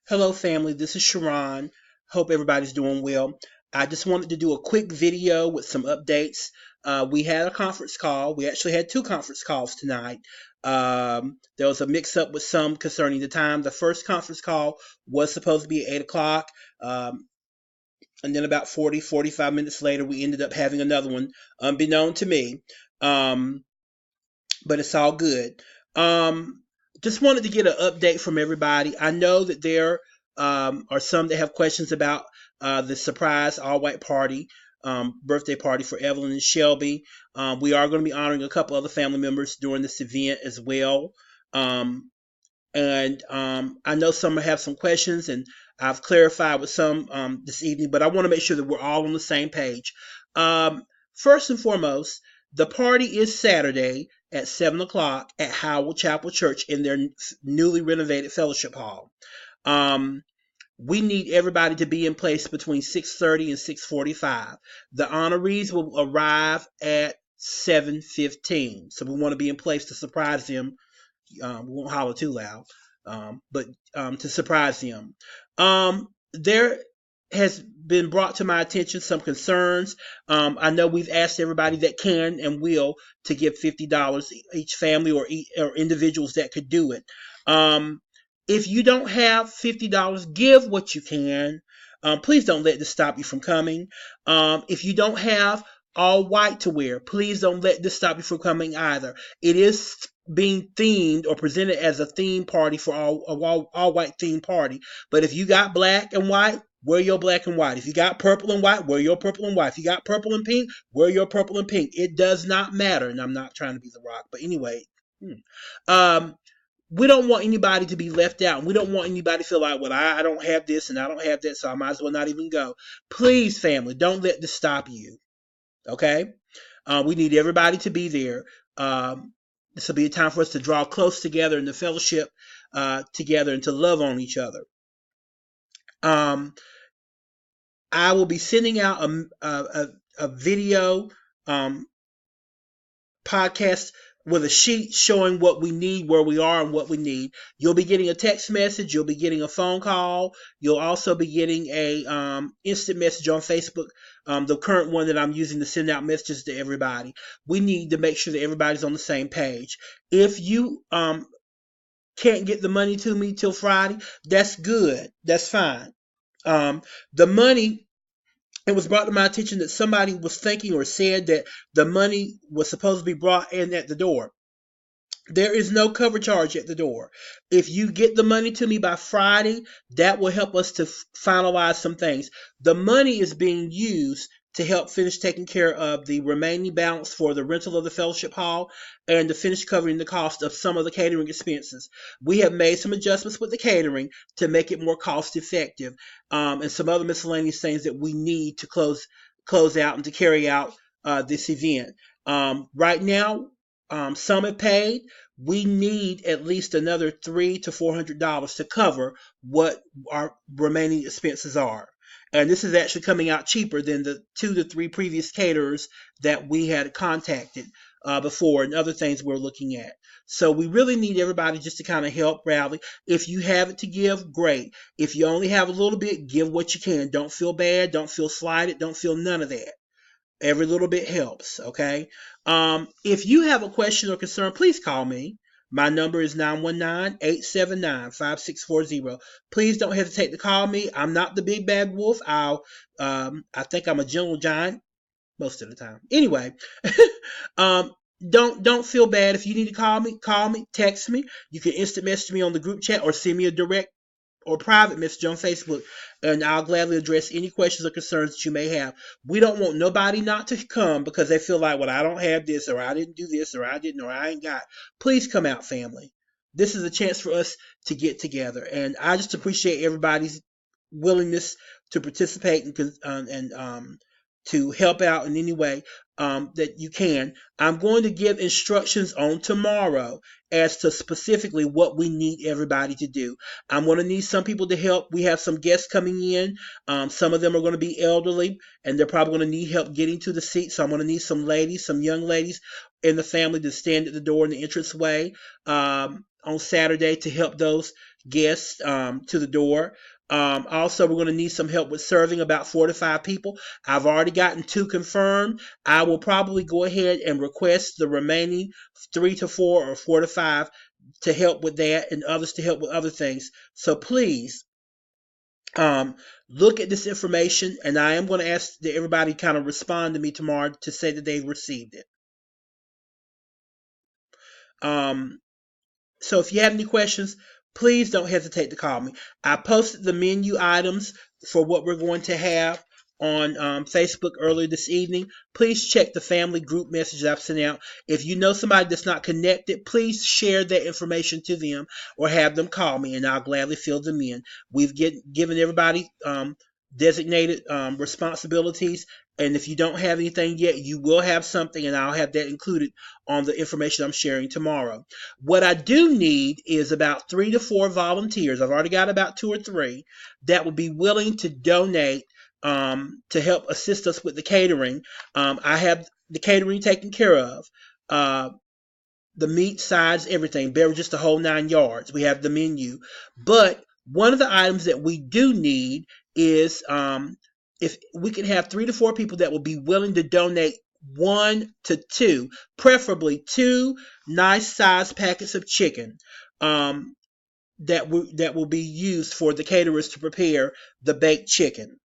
Hello, family. This is Sharon. Hope everybody's doing well. I just wanted to do a quick video with some updates. We had a conference call. We actually had two conference calls tonight. There was a mix up with some concerning the time. The first conference call was supposed to be at 8 o'clock. And then about 40, 45 minutes later, we ended up having another one, unbeknown to me. Um, but it's all good. Um, just wanted to get an update from everybody. I know that there are some that have questions about the surprise all white party, birthday party for Evelyn and Shelby. We are going to be honoring a couple other family members during this event as well. Um, and I know some have some questions, and I've clarified with some this evening, but I want to make sure that we're all on the same page. Um, First and foremost, the party is Saturday at 7 o'clock at Howell Chapel Church in their newly renovated fellowship hall. Um, we need everybody to be in place between 6:30 and 6:45. The honorees will arrive at 7:15, so we want to be in place to surprise them. We won't holler too loud, but to surprise them. There has been brought to my attention some concerns. I know we've asked everybody that can and will to give $50 each family or individuals that could do it. If you don't have $50, give what you can. Please don't let this stop you from coming. If you don't have all white to wear, please don't let this stop you from coming either. It is being themed or presented as a theme party for all white theme party. But if you got black and white, wear your black and white. If you got purple and white, wear your purple and white. If you got purple and pink, wear your purple and pink. It does not matter. And I'm not trying to be The Rock, but anyway. We don't want anybody to be left out. And we don't want anybody to feel like, well, I don't have this and I don't have that, so I might as well not even go. Please, family, don't let this stop you. Okay? We need everybody to be there. This will be a time for us to draw close together in the fellowship together and to love on each other. I will be sending out a video podcast with a sheet showing what we need, where we are, and what we need. You'll be getting a text message. You'll be getting a phone call. You'll also be getting a instant message on Facebook, the current one that I'm using to send out messages to everybody. We need to make sure that everybody's on the same page. If you can't get the money to me till Friday, that's good. That's fine. The money, it was brought to my attention that somebody was thinking or said that the money was supposed to be brought in at the door. There is no cover charge at the door. If you get the money to me by Friday, that will help us to finalize some things. The money is being used to help finish taking care of the remaining balance for the rental of the fellowship hall and to finish covering the cost of some of the catering expenses. We have made some adjustments with the catering to make it more cost effective, and some other miscellaneous things that we need to close out and to carry out this event. Right now, some have paid. We need at least another $300 to $400 to cover what our remaining expenses are. And this is actually coming out cheaper than the 2 to 3 previous caterers that we had contacted before and other things we're looking at. So we really need everybody just to kind of help rally. If you have it to give, great. If you only have a little bit, give what you can. Don't feel bad. Don't feel slighted. Don't feel none of that. Every little bit helps, okay? If you have a question or concern, please call me. My number is 919-879-5640. Please don't hesitate to call me. I'm not the big bad wolf. I think I'm a gentle giant most of the time. Anyway, don't feel bad. If you need to call me, text me. You can instant message me on the group chat or send me a direct or private message on Facebook, and I'll gladly address any questions or concerns that you may have. We don't want nobody not to come because they feel like, well, I don't have this, or I didn't do this, or I didn't, or I ain't got. Please come out, family. This is a chance for us to get together, and I just appreciate everybody's willingness to participate and to help out in any way that you can. I'm going to give instructions on tomorrow as to specifically what we need everybody to do. I'm going to need some people to help. We have some guests coming in. Some of them are going to be elderly, and they're probably going to need help getting to the seat. So I'm going to need some ladies, some young ladies in the family to stand at the door in the entranceway. on Saturday to help those guests to the door. Also, we're going to need some help with serving about 4 to 5 people. I've already gotten 2 confirmed. I will probably go ahead and request the remaining 3 to 4 or 4 to 5 to help with that, and others to help with other things. So please, look at this information, and I am going to ask that everybody kind of respond to me tomorrow to say that they've received it. So if you have any questions, please don't hesitate to call me. I posted the menu items for what we're going to have on Facebook earlier this evening. Please check the family group message I've sent out. If you know somebody that's not connected, please share that information to them or have them call me, and I'll gladly fill them in. We've given everybody designated responsibilities, and if you don't have anything yet, you will have something, and I'll have that included on the information I'm sharing tomorrow. What I do need is about 3 to 4 volunteers. I've already got about 2 or 3 that would be willing to donate to help assist us with the catering. I have the catering taken care of. The meat, sides, everything, beverages, the whole 9 yards. We have the menu. But one of the items that we do need is if we can have 3 to 4 people that will be willing to donate 1 to 2, preferably 2 nice sized packets of chicken that will be used for the caterers to prepare the baked chicken.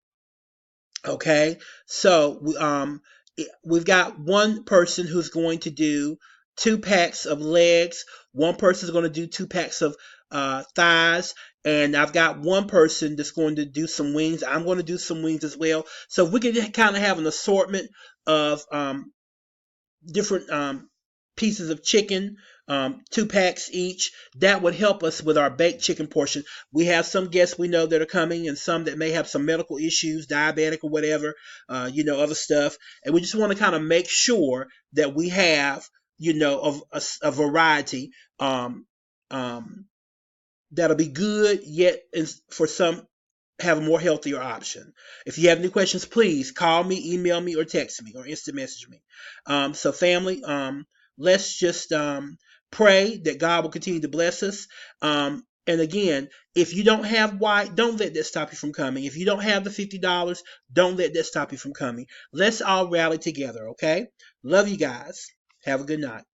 Okay, so we've got one person who's going to do 2 packs of legs. One person is going to do 2 packs of thighs, and I've got one person that's going to do some wings. I'm going to do some wings as well. So if we can kind of have an assortment of different pieces of chicken, 2 packs each, that would help us with our baked chicken portion. We have some guests we know that are coming, and some that may have some medical issues, diabetic or whatever, other stuff. And we just want to kind of make sure that we have, of a variety that'll be good, yet for some have a more healthier option. If you have any questions, please call me, email me, or text me, or instant message me. So family, let's just pray that God will continue to bless us. And again, if you don't have white, don't let that stop you from coming. If you don't have the $50, don't let that stop you from coming. Let's all rally together, okay? Love you guys. Have a good night.